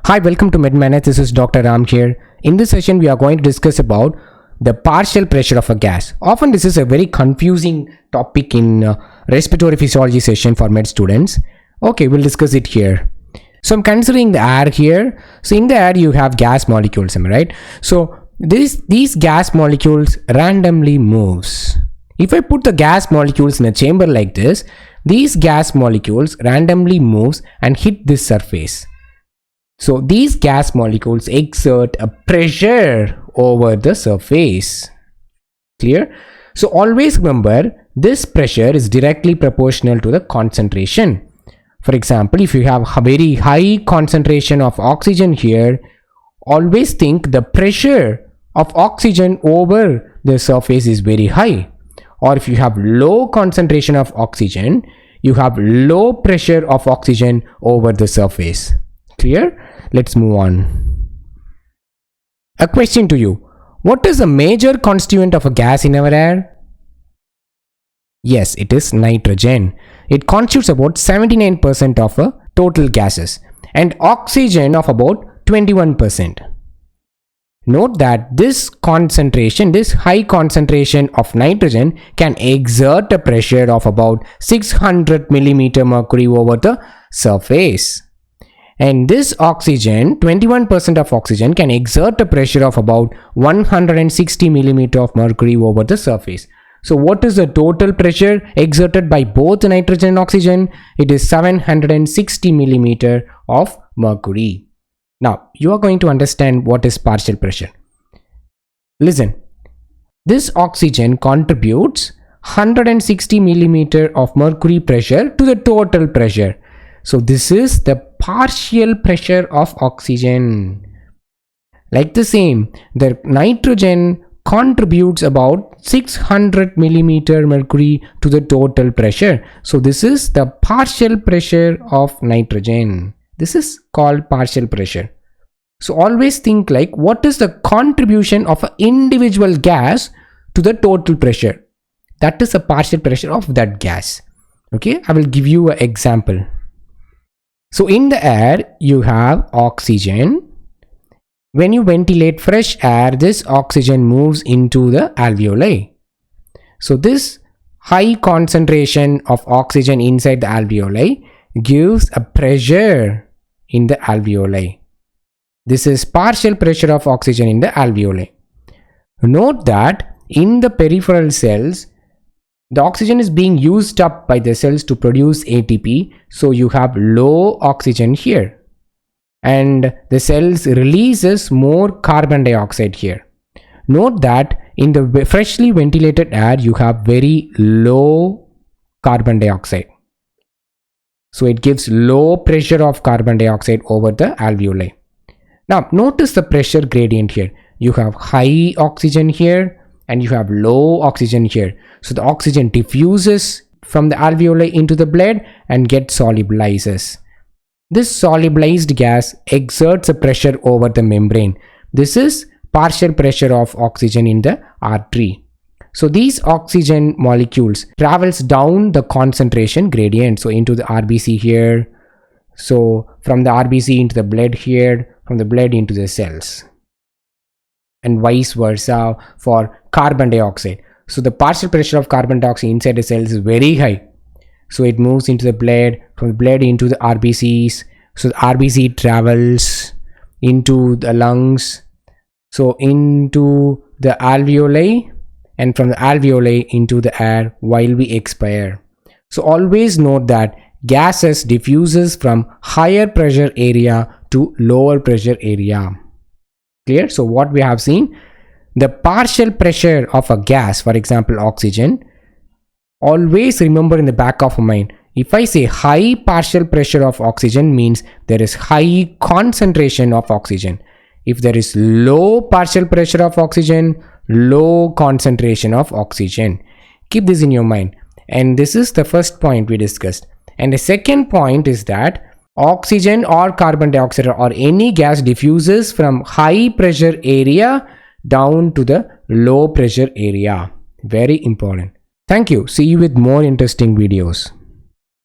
Hi, welcome to MedManage. This is Dr. Ram here. In this session, we are going to discuss about the partial pressure of a gas. Often this is a very confusing topic in respiratory physiology session for med students. Okay, we'll discuss it here. So I'm considering the air here. So in the air, you have gas molecules, am I right? So these gas molecules randomly moves. If I put the gas molecules in a chamber like this, these gas molecules randomly moves and hit this surface. So these gas molecules exert a pressure over the surface. Clear? So always remember, this pressure is directly proportional to the concentration. For example, if you have a very high concentration of oxygen here, always think the pressure of oxygen over the surface is very high. Or if you have low concentration of oxygen, you have low pressure of oxygen over the surface. Clear? Let's move on. A question to you. What is the major constituent of a gas in our air? Yes, it is nitrogen. It constitutes about 79% of total gases and oxygen of about 21%. Note that this high concentration of nitrogen can exert a pressure of about 600 millimeter mercury over the surface. And this oxygen, 21% of oxygen can exert a pressure of about 160 millimeter of mercury over the surface. So what is the total pressure exerted by both nitrogen and oxygen? It is 760 millimeter of mercury. Now, you are going to understand what is partial pressure. Listen, this oxygen contributes 160 millimeter of mercury pressure to the total pressure. So this is the partial pressure of oxygen. Like the same, the nitrogen contributes about 600 millimeter mercury to the total pressure. So this is the partial pressure of nitrogen. This is called partial pressure. So always think like, what is the contribution of an individual gas to the total pressure? That is the partial pressure of that gas. Okay, I will give you an example. So in the air, you have oxygen. When you ventilate fresh air, this oxygen moves into the alveoli. So this high concentration of oxygen inside the alveoli gives a pressure in the alveoli. This is partial pressure of oxygen in the alveoli. Note that in the peripheral cells, the oxygen is being used up by the cells to produce ATP. So you have low oxygen here. And the cells releases more carbon dioxide here. Note that in the freshly ventilated air, you have very low carbon dioxide. So it gives low pressure of carbon dioxide over the alveoli. Now notice the pressure gradient here. You have high oxygen here and you have low oxygen here. So the oxygen diffuses from the alveoli into the blood and gets solubilizes. This solubilized gas exerts a pressure over the membrane. This is partial pressure of oxygen in the artery. So these oxygen molecules travels down the concentration gradient. So into the RBC here. So from the RBC into the blood here, from the blood into the cells. And vice versa for carbon dioxide. So the partial pressure of carbon dioxide inside the cells is very high. So it moves into the blood, from the blood into the RBCs. So the RBC travels into the lungs. So into the alveoli, and from the alveoli into the air while we expire. So always note that gases diffuses from higher pressure area to lower pressure area. Clear? So what we have seen, the partial pressure of a gas, for example oxygen, always remember in the back of your mind, if I say high partial pressure of oxygen means there is high concentration of oxygen. If there is low partial pressure of oxygen, low concentration of oxygen. Keep this in your mind. And this is the first point we discussed. And the second point is that oxygen or carbon dioxide or any gas diffuses from high pressure area down to the low pressure area. Very important. Thank you. See you with more interesting videos.